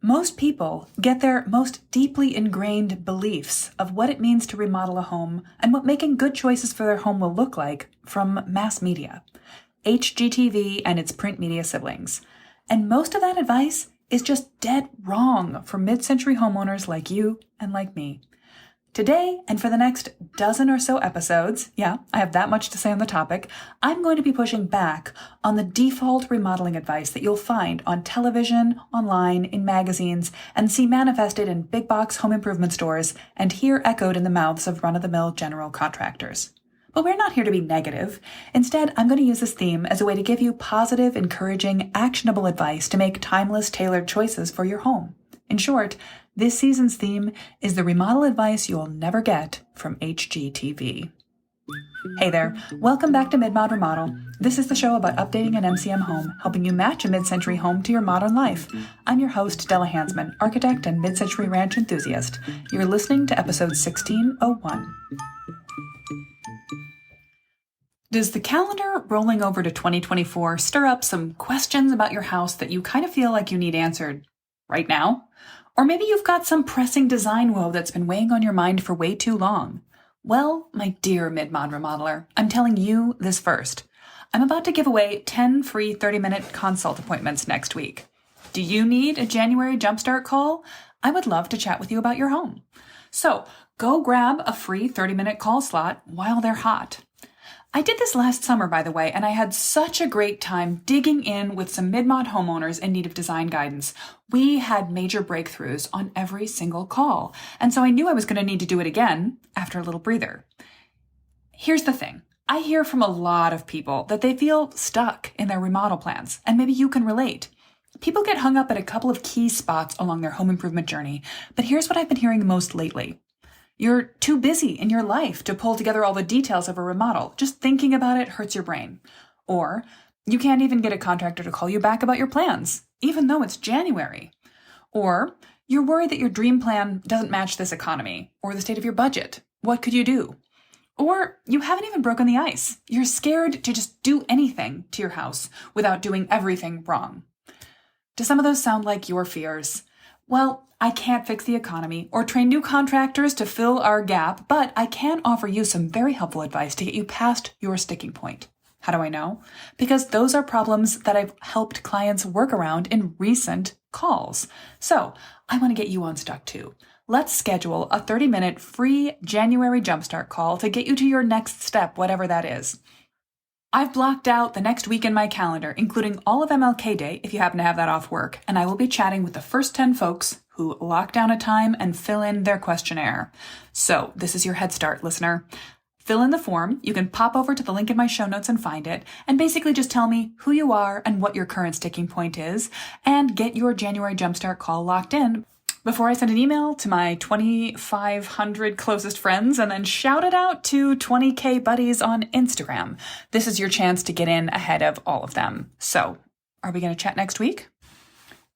Most people get their most deeply ingrained beliefs of what it means to remodel a home and what making good choices for their home will look like from mass media, HGTV and its print media siblings. And most of that advice is just dead wrong for mid-century homeowners like you and like me. Today, and for the next dozen or so episodes, yeah, I have that much to say on the topic, I'm going to be pushing back on the default remodeling advice that you'll find on television, online, in magazines, and see manifested in big box home improvement stores and hear echoed in the mouths of run-of-the-mill general contractors. But we're not here to be negative. Instead, I'm going to use this theme as a way to give you positive, encouraging, actionable advice to make timeless, tailored choices for your home. In short, this season's theme is the remodel advice you'll never get from HGTV. Hey there, welcome back to Mid-Mod Remodel. This is the show about updating an MCM home, helping you match a mid-century home to your modern life. I'm your host, Della Hansman, architect and mid-century ranch enthusiast. You're listening to episode 1601. Does the calendar rolling over to 2024 stir up some questions about your house that you kind of feel like you need answered right now? Or maybe you've got some pressing design woe that's been weighing on your mind for way too long. Well, my dear mid-mod remodeler, I'm telling you this first. I'm about to give away 10 free 30-minute consult appointments next week. Do you need a January jumpstart call? I would love to chat with you about your home. So go grab a free 30-minute call slot while they're hot. I did this last summer, by the way, and I had such a great time digging in with some mid-mod homeowners in need of design guidance. We had major breakthroughs on every single call, and so I knew I was going to need to do it again after a little breather. Here's the thing. I hear from a lot of people that they feel stuck in their remodel plans, and maybe you can relate. People get hung up at a couple of key spots along their home improvement journey, but here's what I've been hearing the most lately. You're too busy in your life to pull together all the details of a remodel. Just thinking about it hurts your brain. Or you can't even get a contractor to call you back about your plans, even though it's January. Or you're worried that your dream plan doesn't match this economy or the state of your budget. What could you do? Or you haven't even broken the ice. You're scared to just do anything to your house without doing everything wrong. Do some of those sound like your fears? Well, I can't fix the economy or train new contractors to fill our gap, but I can offer you some very helpful advice to get you past your sticking point. How do I know? Because those are problems that I've helped clients work around in recent calls. So I want to get you unstuck too. Let's schedule a 30-minute free January jumpstart call to get you to your next step, whatever that is. I've blocked out the next week in my calendar, including all of MLK Day, if you happen to have that off work, and I will be chatting with the first 10 folks who lock down a time and fill in their questionnaire. So this is your head start, listener. Fill in the form. You can pop over to the link in my show notes and find it, and basically just tell me who you are and what your current sticking point is, and get your January jumpstart call locked in before I send an email to my 2,500 closest friends and then shout it out to 20K buddies on Instagram. This is your chance to get in ahead of all of them. So, are we going to chat next week?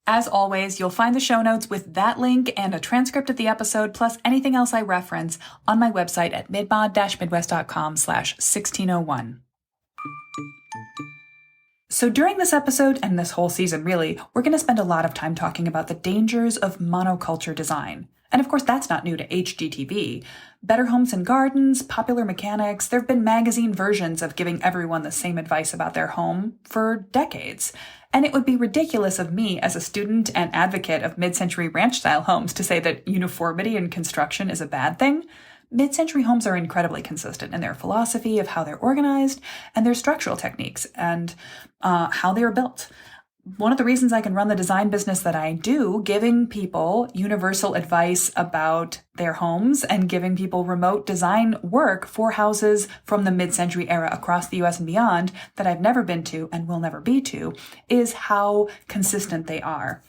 As always, you'll find the show notes with that link and a transcript of the episode, plus anything else I reference on my website at midmod-midwest.com/1601. So during this episode, and this whole season really, we're going to spend a lot of time talking about the dangers of monoculture design. And of course, that's not new to HGTV. Better Homes and Gardens, Popular Mechanics, there have been magazine versions of giving everyone the same advice about their home for decades. And it would be ridiculous of me as a student and advocate of mid-century ranch-style homes to say that uniformity in construction is a bad thing. Mid-century homes are incredibly consistent in their philosophy of how they're organized and their structural techniques and how they are built. One of the reasons I can run the design business that I do, giving people universal advice about their homes and giving people remote design work for houses from the mid-century era across the US and beyond that I've never been to and will never be to, is how consistent they are.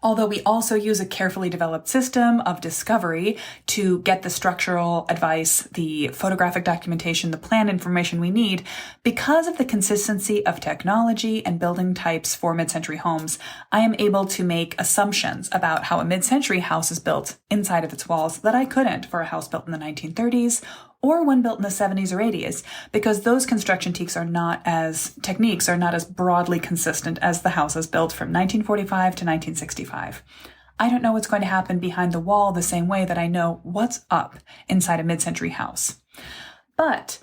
Although we also use a carefully developed system of discovery to get the structural advice, the photographic documentation, the plan information we need, because of the consistency of technology and building types for mid-century homes, I am able to make assumptions about how a mid-century house is built inside of its walls that I couldn't for a house built in the 1930s or one built in the 70s or 80s, because those construction techniques are not as broadly consistent as the houses built from 1945 to 1965. I don't know what's going to happen behind the wall the same way that I know what's up inside a mid-century house. But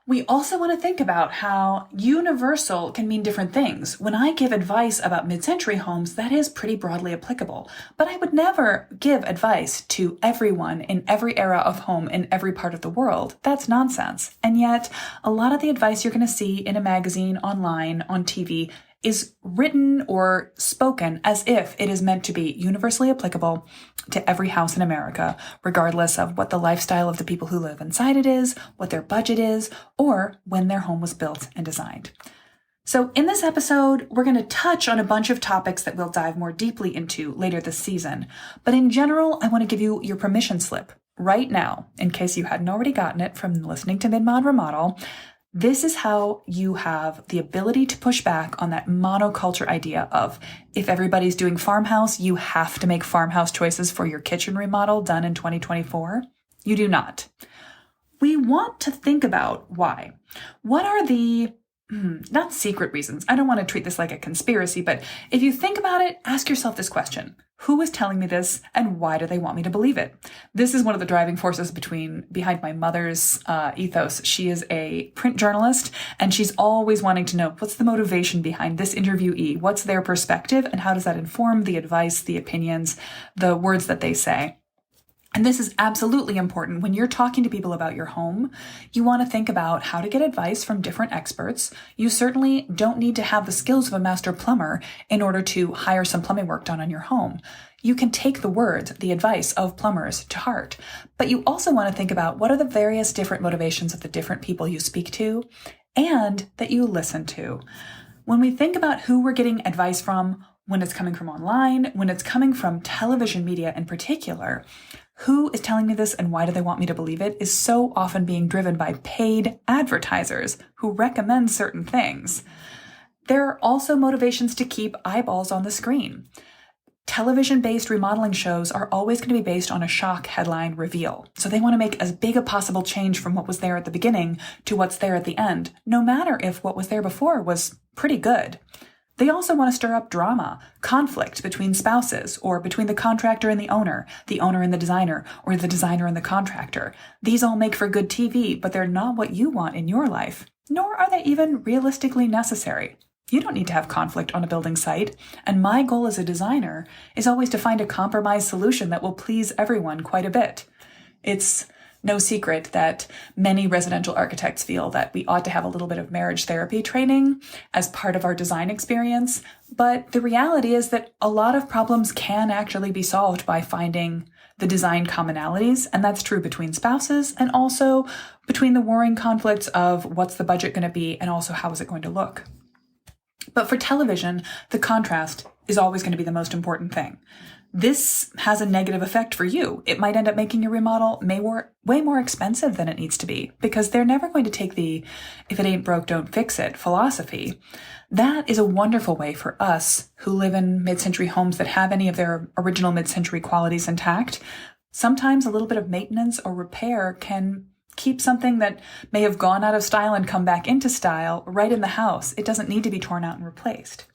we also want to think about how universal can mean different things. When I give advice about mid-century homes, that is pretty broadly applicable. But I would never give advice to everyone in every era of home in every part of the world. That's nonsense. And yet, a lot of the advice you're going to see in a magazine, online, on TV, is written or spoken as if it is meant to be universally applicable to every house in America, regardless of what the lifestyle of the people who live inside it is, what their budget is, or when their home was built and designed. So in this episode, we're going to touch on a bunch of topics that we'll dive more deeply into later this season. But in general, I want to give you your permission slip right now, in case you hadn't already gotten it from listening to Mid-Mod Remodel. This is how you have the ability to push back on that monoculture idea of if everybody's doing farmhouse, you have to make farmhouse choices for your kitchen remodel done in 2024. You do not. We want to think about why. What are the not secret reasons? I don't want to treat this like a conspiracy, but if you think about it, ask yourself this question. Who is telling me this, and why do they want me to believe it? This is one of the driving forces behind my mother's ethos. She is a print journalist, and she's always wanting to know what's the motivation behind this interviewee, what's their perspective, and how does that inform the advice, the opinions, the words that they say. And this is absolutely important. When you're talking to people about your home, you want to think about how to get advice from different experts. You certainly don't need to have the skills of a master plumber in order to hire some plumbing work done on your home. You can take the words, the advice of plumbers to heart. But you also want to think about what are the various different motivations of the different people you speak to and that you listen to. When we think about who we're getting advice from, when it's coming from online, when it's coming from television media in particular, who is telling me this and why do they want me to believe it is so often being driven by paid advertisers who recommend certain things. There are also motivations to keep eyeballs on the screen. Television-based remodeling shows are always going to be based on a shock headline reveal. So they want to make as big a possible change from what was there at the beginning to what's there at the end, no matter if what was there before was pretty good. They also want to stir up drama, conflict between spouses, or between the contractor and the owner and the designer, or the designer and the contractor. These all make for good TV, but they're not what you want in your life, nor are they even realistically necessary. You don't need to have conflict on a building site, and my goal as a designer is always to find a compromise solution that will please everyone quite a bit. It's no secret that many residential architects feel that we ought to have a little bit of marriage therapy training as part of our design experience, but the reality is that a lot of problems can actually be solved by finding the design commonalities, and that's true between spouses and also between the warring conflicts of what's the budget going to be and also how is it going to look. But for television, the contrast is always going to be the most important thing. This has a negative effect for you. It might end up making your remodel way more expensive than it needs to be because they're never going to take the if it ain't broke, don't fix it philosophy. That is a wonderful way for us who live in mid-century homes that have any of their original mid-century qualities intact. Sometimes a little bit of maintenance or repair can keep something that may have gone out of style and come back into style right in the house. It doesn't need to be torn out and replaced.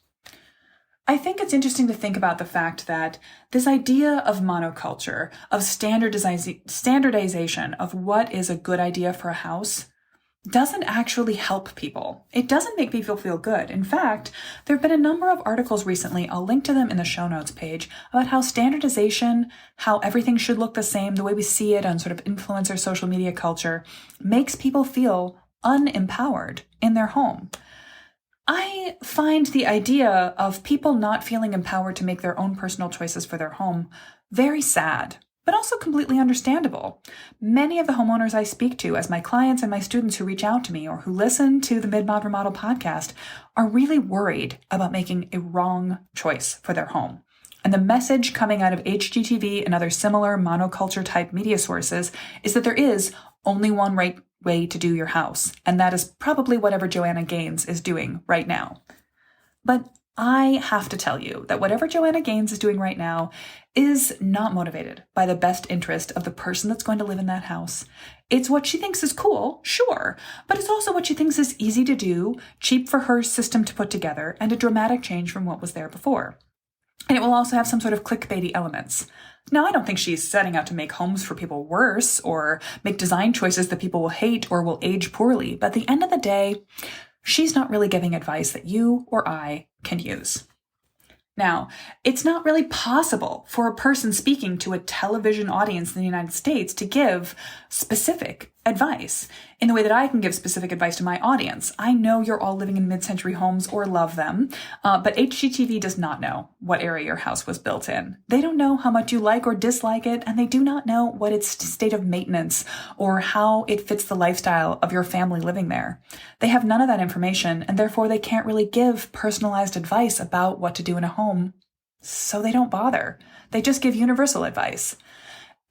I think it's interesting to think about the fact that this idea of monoculture, of standardization of what is a good idea for a house, doesn't actually help people. It doesn't make people feel good. In fact, there have been a number of articles recently, I'll link to them in the show notes page, about how standardization, how everything should look the same, the way we see it on sort of influencer social media culture, makes people feel unempowered in their home. I find the idea of people not feeling empowered to make their own personal choices for their home very sad, but also completely understandable. Many of the homeowners I speak to as my clients and my students who reach out to me or who listen to the Mid-Mod Remodel podcast are really worried about making a wrong choice for their home. And the message coming out of HGTV and other similar monoculture type media sources is that there is only one right way to do your house. And that is probably whatever Joanna Gaines is doing right now. But I have to tell you that whatever Joanna Gaines is doing right now is not motivated by the best interest of the person that's going to live in that house. It's what she thinks is cool, sure, but it's also what she thinks is easy to do, cheap for her system to put together, and a dramatic change from what was there before. And it will also have some sort of clickbaity elements. Now, I don't think she's setting out to make homes for people worse or make design choices that people will hate or will age poorly, but at the end of the day, she's not really giving advice that you or I can use. Now, it's not really possible for a person speaking to a television audience in the United States to give specific advice in the way that I can give specific advice to my audience. I know you're all living in mid-century homes or love them, but HGTV does not know what area your house was built in. They don't know how much you like or dislike it, and they do not know what its state of maintenance or how it fits the lifestyle of your family living there. They have none of that information, and therefore they can't really give personalized advice about what to do in a home, so they don't bother. They just give universal advice.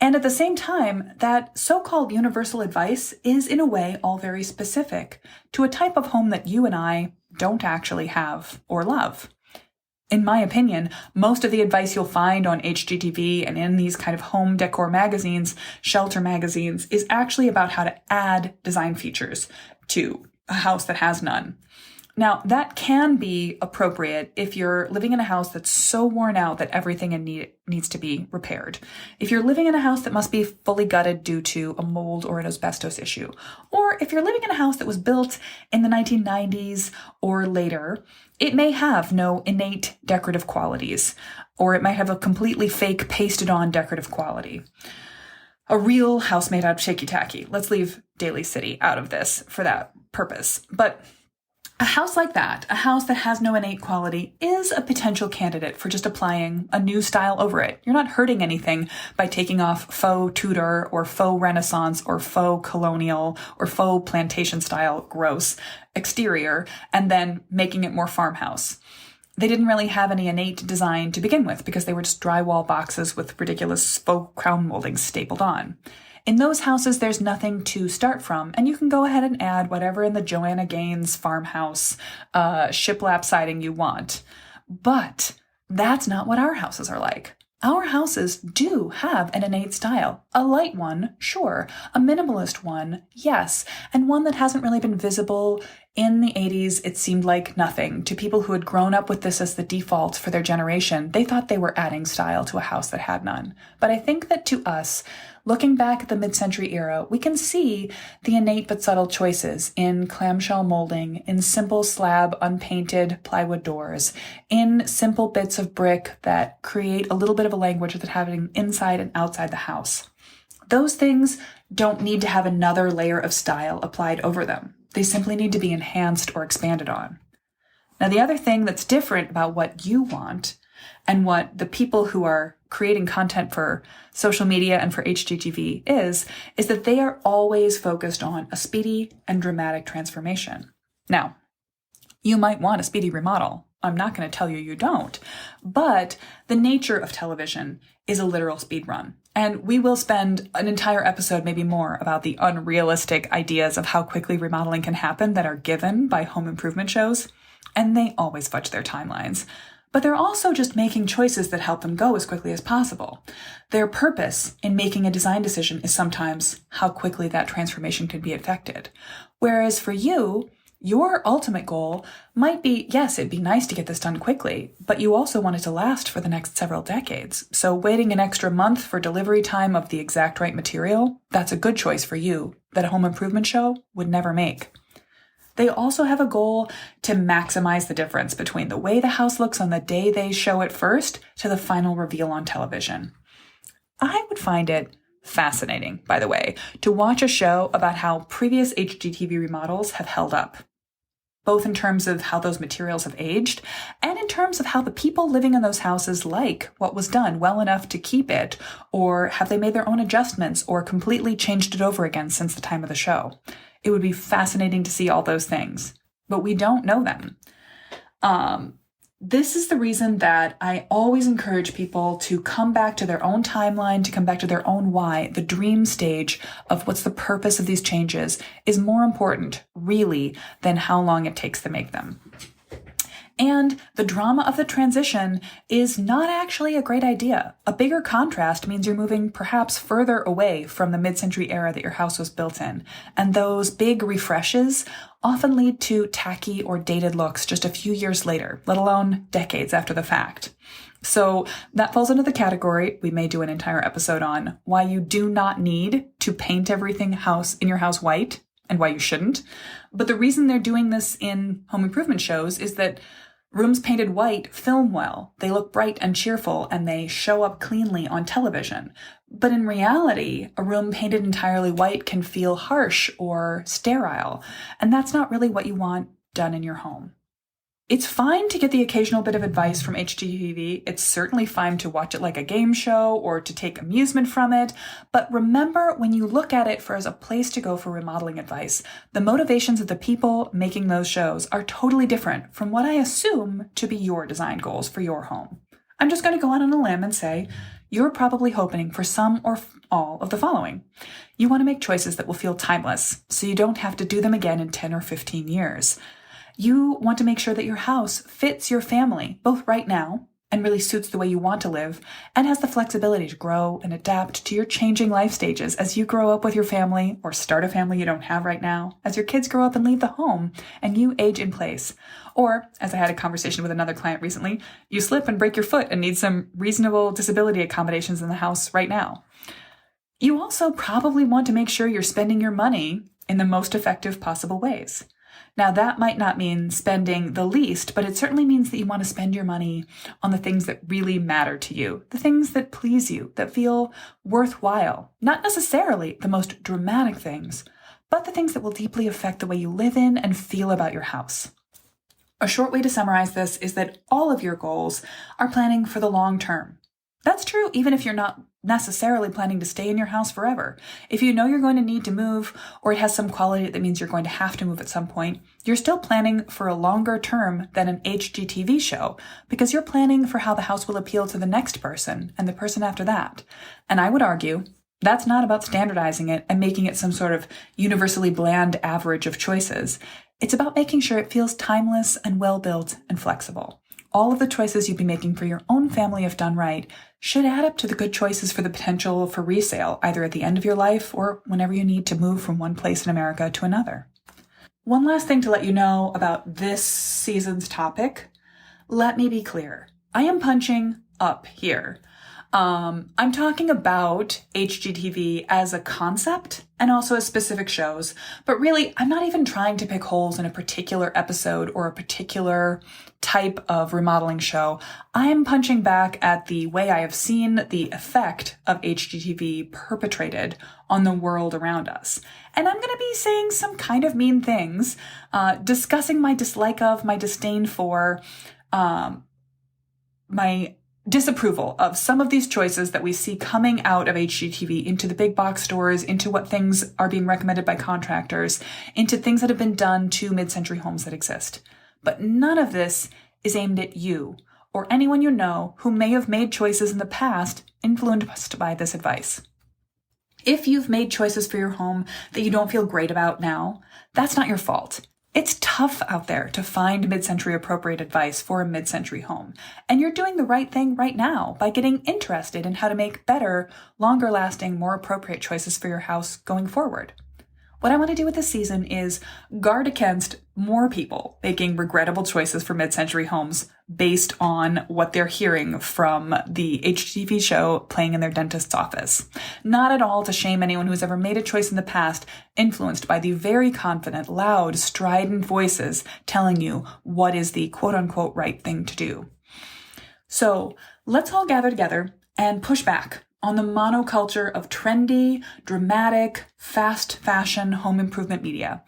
And at the same time, that so-called universal advice is in a way all very specific to a type of home that you and I don't actually have or love. In my opinion, most of the advice you'll find on HGTV and in these kind of home decor magazines, shelter magazines, is actually about how to add design features to a house that has none. Now, that can be appropriate if you're living in a house that's so worn out that everything needs to be repaired. If you're living in a house that must be fully gutted due to a mold or an asbestos issue. Or if you're living in a house that was built in the 1990s or later, it may have no innate decorative qualities, or it might have a completely fake pasted on decorative quality. A real house made out of shaky tacky. Let's leave Daly City out of this for that purpose. But a house like that, a house that has no innate quality, is a potential candidate for just applying a new style over it. You're not hurting anything by taking off faux Tudor or faux Renaissance or faux colonial or faux plantation style gross exterior and then making it more farmhouse. They didn't really have any innate design to begin with because they were just drywall boxes with ridiculous faux crown moldings stapled on. In those houses, there's nothing to start from, and you can go ahead and add whatever in the Joanna Gaines farmhouse shiplap siding you want. But that's not what our houses are like. Our houses do have an innate style. A light one, sure. A minimalist one, yes. And one that hasn't really been visible. In the 80s, it seemed like nothing. To people who had grown up with this as the default for their generation, they thought they were adding style to a house that had none. But I think that to us, looking back at the mid-century era, we can see the innate but subtle choices in clamshell molding, in simple slab unpainted plywood doors, in simple bits of brick that create a little bit of a language that having inside and outside the house. Those things don't need to have another layer of style applied over them. They simply need to be enhanced or expanded on. Now, the other thing that's different about what you want and what the people who are creating content for social media and for HGTV is that they are always focused on a speedy and dramatic transformation. Now, you might want a speedy remodel. I'm not going to tell you don't, but the nature of television is a literal speed run. And we will spend an entire episode, maybe more, about the unrealistic ideas of how quickly remodeling can happen that are given by home improvement shows. And they always fudge their timelines. But they're also just making choices that help them go as quickly as possible. Their purpose in making a design decision is sometimes how quickly that transformation can be effected. Whereas for you, your ultimate goal might be, yes, it'd be nice to get this done quickly, but you also want it to last for the next several decades. So waiting an extra month for delivery time of the exact right material, that's a good choice for you that a home improvement show would never make. They also have a goal to maximize the difference between the way the house looks on the day they show it first to the final reveal on television. I would find it fascinating, by the way, to watch a show about how previous HGTV remodels have held up, both in terms of how those materials have aged and in terms of how the people living in those houses like what was done well enough to keep it, or have they made their own adjustments or completely changed it over again since the time of the show. It would be fascinating to see all those things, but we don't know them. This is the reason that I always encourage people to come back to their own timeline, to come back to their own why. The dream stage of what's the purpose of these changes is more important, really, than how long it takes to make them. And the drama of the transition is not actually a great idea. A bigger contrast means you're moving perhaps further away from the mid-century era that your house was built in. And those big refreshes often lead to tacky or dated looks just a few years later, let alone decades after the fact. So that falls into the category we may do an entire episode on why you do not need to paint everything in your house white and why you shouldn't. But the reason they're doing this in home improvement shows is that rooms painted white film well, they look bright and cheerful, and they show up cleanly on television. But in reality, a room painted entirely white can feel harsh or sterile, and that's not really what you want done in your home. It's fine to get the occasional bit of advice from HGTV. It's certainly fine to watch it like a game show or to take amusement from it. But remember, when you look at it as a place to go for remodeling advice, the motivations of the people making those shows are totally different from what I assume to be your design goals for your home. I'm just going to go out on a limb and say, you're probably hoping for some or all of the following. You want to make choices that will feel timeless, so you don't have to do them again in 10 or 15 years. You want to make sure that your house fits your family, both right now and really suits the way you want to live, and has the flexibility to grow and adapt to your changing life stages as you grow up with your family or start a family you don't have right now, as your kids grow up and leave the home and you age in place. Or, as I had a conversation with another client recently, you slip and break your foot and need some reasonable disability accommodations in the house right now. You also probably want to make sure you're spending your money in the most effective possible ways. Now, that might not mean spending the least, but it certainly means that you want to spend your money on the things that really matter to you, the things that please you, that feel worthwhile. Not necessarily the most dramatic things, but the things that will deeply affect the way you live in and feel about your house. A short way to summarize this is that all of your goals are planning for the long term. That's true even if you're not necessarily planning to stay in your house forever. If you know you're going to need to move, or it has some quality that means you're going to have to move at some point, you're still planning for a longer term than an HGTV show, because you're planning for how the house will appeal to the next person and the person after that. And I would argue that's not about standardizing it and making it some sort of universally bland average of choices. It's about making sure it feels timeless and well-built and flexible. All of the choices you'd be making for your own family, if done right, should add up to the good choices for the potential for resale, either at the end of your life or whenever you need to move from one place in America to another. One last thing to let you know about this season's topic. Let me be clear. I am punching up here. I'm talking about HGTV as a concept and also as specific shows, but really, I'm not even trying to pick holes in a particular episode or a particular type of remodeling show. I'm punching back at the way I have seen the effect of HGTV perpetrated on the world around us. And I'm going to be saying some kind of mean things, discussing my dislike of, my disdain for, my disapproval of some of these choices that we see coming out of HGTV into the big box stores, into what things are being recommended by contractors, into things that have been done to mid-century homes that exist. But none of this is aimed at you or anyone you know who may have made choices in the past influenced by this advice. If you've made choices for your home that you don't feel great about now, that's not your fault. It's tough out there to find mid-century appropriate advice for a mid-century home, and you're doing the right thing right now by getting interested in how to make better, longer-lasting, more appropriate choices for your house going forward. What I want to do with this season is guard against more people making regrettable choices for mid-century homes based on what they're hearing from the HGTV show playing in their dentist's office. Not at all to shame anyone who's ever made a choice in the past influenced by the very confident, loud, strident voices telling you what is the quote-unquote right thing to do. So let's all gather together and push back on the monoculture of trendy, dramatic, fast fashion home improvement media.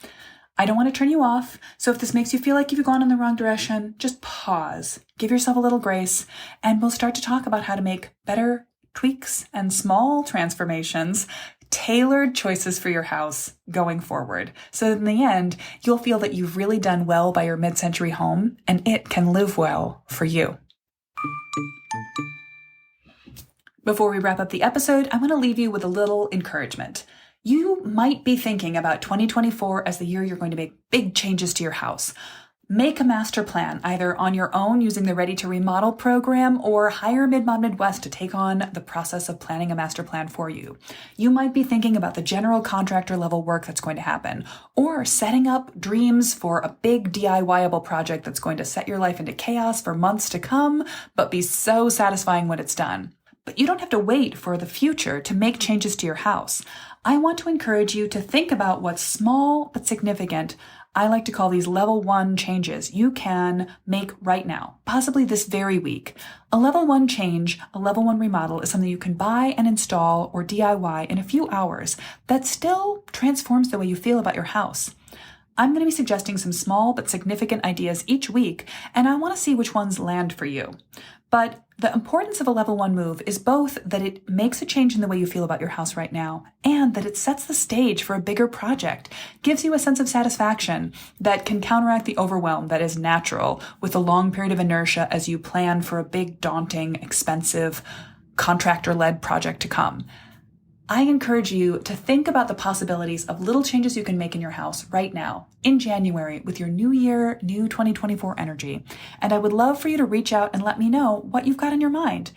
I don't want to turn you off, so if this makes you feel like you've gone in the wrong direction, just pause, give yourself a little grace, and we'll start to talk about how to make better tweaks and small transformations, tailored choices for your house going forward. So in the end, you'll feel that you've really done well by your mid-century home, and it can live well for you. Before we wrap up the episode, I want to leave you with a little encouragement. You might be thinking about 2024 as the year you're going to make big changes to your house. Make a master plan, either on your own using the Ready to Remodel program or hire Midmod Midwest to take on the process of planning a master plan for you. You might be thinking about the general contractor level work that's going to happen, or setting up dreams for a big DIY-able project that's going to set your life into chaos for months to come, but be so satisfying when it's done. But you don't have to wait for the future to make changes to your house. I want to encourage you to think about what's small but significant. I like to call these level 1 changes you can make right now, possibly this very week. A level 1 change, a level 1 remodel is something you can buy and install or DIY in a few hours that still transforms the way you feel about your house. I'm going to be suggesting some small but significant ideas each week, and I want to see which ones land for you. But the importance of a level 1 move is both that it makes a change in the way you feel about your house right now, and that it sets the stage for a bigger project, gives you a sense of satisfaction that can counteract the overwhelm that is natural with a long period of inertia as you plan for a big, daunting, expensive, contractor-led project to come. I encourage you to think about the possibilities of little changes you can make in your house right now, in January, with your new year, new 2024 energy. And I would love for you to reach out and let me know what you've got in your mind.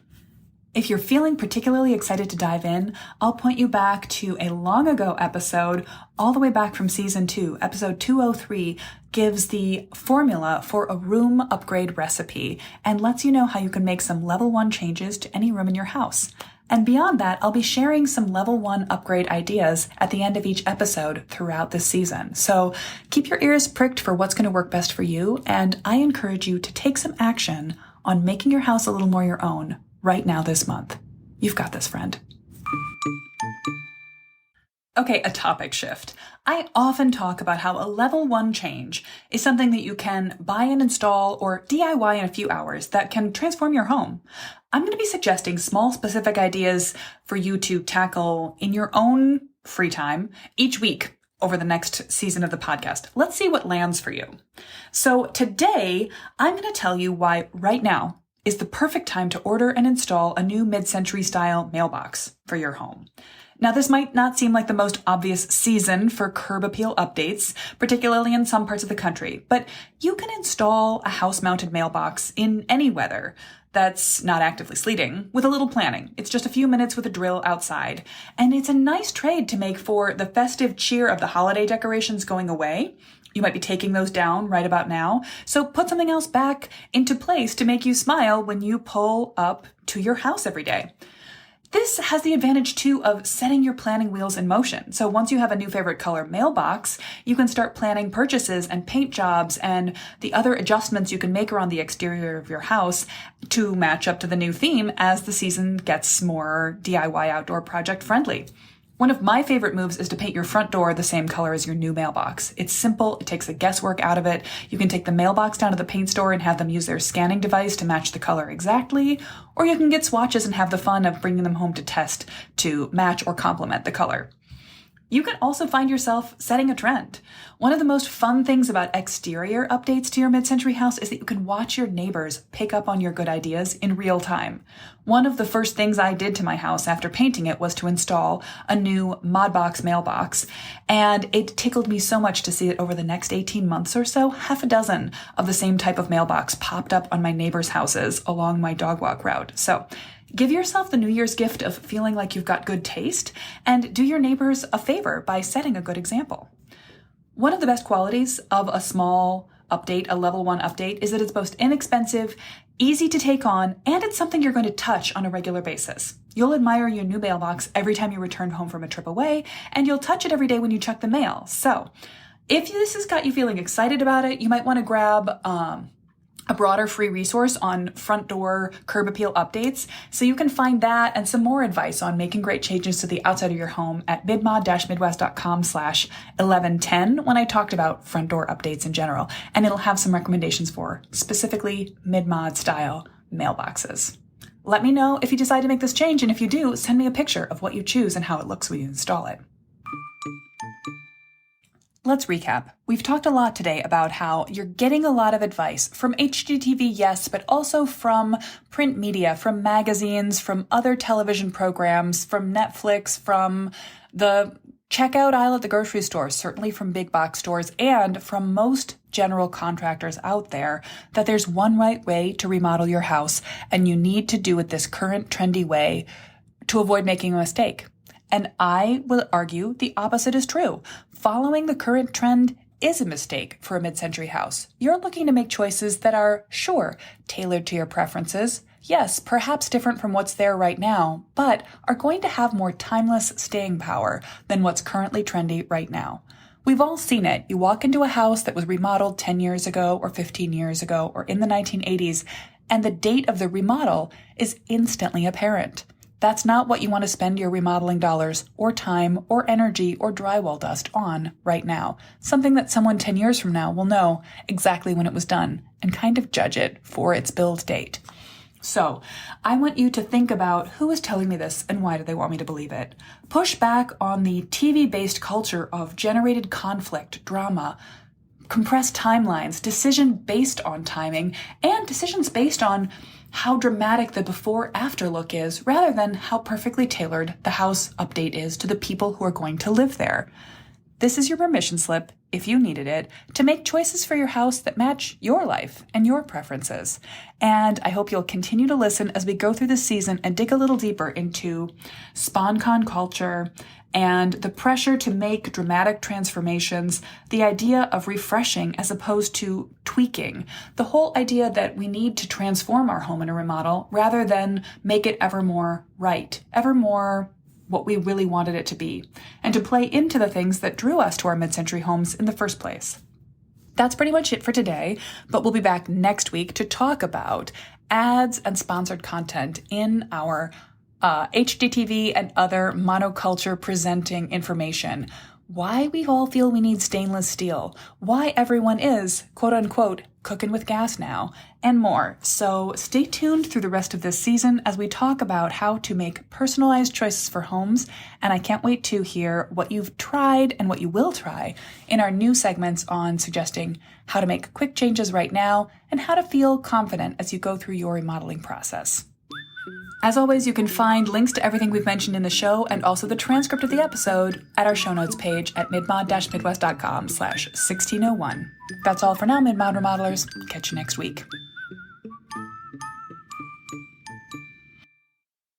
If you're feeling particularly excited to dive in, I'll point you back to a long ago episode, all the way back from season 2, episode 203, gives the formula for a room upgrade recipe and lets you know how you can make some level 1 changes to any room in your house. And beyond that, I'll be sharing some level 1 upgrade ideas at the end of each episode throughout this season. So keep your ears pricked for what's going to work best for you, and I encourage you to take some action on making your house a little more your own right now this month. You've got this, friend. Okay, a topic shift. I often talk about how a level 1 change is something that you can buy and install or DIY in a few hours that can transform your home. I'm going to be suggesting small specific ideas for you to tackle in your own free time each week over the next season of the podcast. Let's see what lands for you. So today, I'm going to tell you why right now is the perfect time to order and install a new mid-century style mailbox for your home. Now, this might not seem like the most obvious season for curb appeal updates, particularly in some parts of the country, but you can install a house-mounted mailbox in any weather that's not actively sleeting with a little planning. It's just a few minutes with a drill outside, and it's a nice trade to make for the festive cheer of the holiday decorations going away. You might be taking those down right about now, so put something else back into place to make you smile when you pull up to your house every day. This has the advantage, too, of setting your planning wheels in motion. So once you have a new favorite color mailbox, you can start planning purchases and paint jobs and the other adjustments you can make around the exterior of your house to match up to the new theme as the season gets more DIY outdoor project friendly. One of my favorite moves is to paint your front door the same color as your new mailbox. It's simple, it takes the guesswork out of it. You can take the mailbox down to the paint store and have them use their scanning device to match the color exactly, or you can get swatches and have the fun of bringing them home to test to match or complement the color. You can also find yourself setting a trend. One of the most fun things about exterior updates to your mid-century house is that you can watch your neighbors pick up on your good ideas in real time. One of the first things I did to my house after painting it was to install a new Modbox mailbox, and it tickled me so much to see that over the next 18 months or so, half a dozen of the same type of mailbox popped up on my neighbors' houses along my dog walk route. So give yourself the New Year's gift of feeling like you've got good taste, and do your neighbors a favor by setting a good example. One of the best qualities of a small update, a level 1 update, is that it's both inexpensive, easy to take on, and it's something you're going to touch on a regular basis. You'll admire your new mailbox every time you return home from a trip away, and you'll touch it every day when you check the mail. So if this has got you feeling excited about it, you might want to grab a broader free resource on front door curb appeal updates. So you can find that and some more advice on making great changes to the outside of your home at midmod-midwest.com/1110 when I talked about front door updates in general. And it'll have some recommendations for specifically midmod style mailboxes. Let me know if you decide to make this change. And if you do, send me a picture of what you choose and how it looks when you install it. Let's recap. We've talked a lot today about how you're getting a lot of advice from HGTV, yes, but also from print media, from magazines, from other television programs, from Netflix, from the checkout aisle at the grocery store, certainly from big box stores and from most general contractors out there, that there's one right way to remodel your house, and you need to do it this current trendy way to avoid making a mistake. And I will argue the opposite is true. Following the current trend is a mistake for a mid-century house. You're looking to make choices that are, sure, tailored to your preferences, yes, perhaps different from what's there right now, but are going to have more timeless staying power than what's currently trendy right now. We've all seen it. You walk into a house that was remodeled 10 years ago or 15 years ago or in the 1980s, and the date of the remodel is instantly apparent. That's not what you want to spend your remodeling dollars or time or energy or drywall dust on right now. Something that someone 10 years from now will know exactly when it was done and kind of judge it for its build date. So I want you to think about who is telling me this and why do they want me to believe it. Push back on the TV-based culture of generated conflict, drama, compressed timelines, decision based on timing, and decisions based on how dramatic the before-after look is, rather than how perfectly tailored the house update is to the people who are going to live there. This is your permission slip, if you needed it, to make choices for your house that match your life and your preferences. And I hope you'll continue to listen as we go through this season and dig a little deeper into SpawnCon culture and the pressure to make dramatic transformations, the idea of refreshing as opposed to tweaking, the whole idea that we need to transform our home in a remodel rather than make it ever more right, ever more what we really wanted it to be, and to play into the things that drew us to our mid-century homes in the first place. That's pretty much it for today, but we'll be back next week to talk about ads and sponsored content in our HGTV and other monoculture presenting information, why we all feel we need stainless steel, why everyone is, quote unquote, cooking with gas now, and more. So stay tuned through the rest of this season as we talk about how to make personalized choices for homes, and I can't wait to hear what you've tried and what you will try in our new segments on suggesting how to make quick changes right now and how to feel confident as you go through your remodeling process. As always, you can find links to everything we've mentioned in the show and also the transcript of the episode at our show notes page at midmod-midwest.com/1601. That's all for now, Midmod Remodelers. Catch you next week.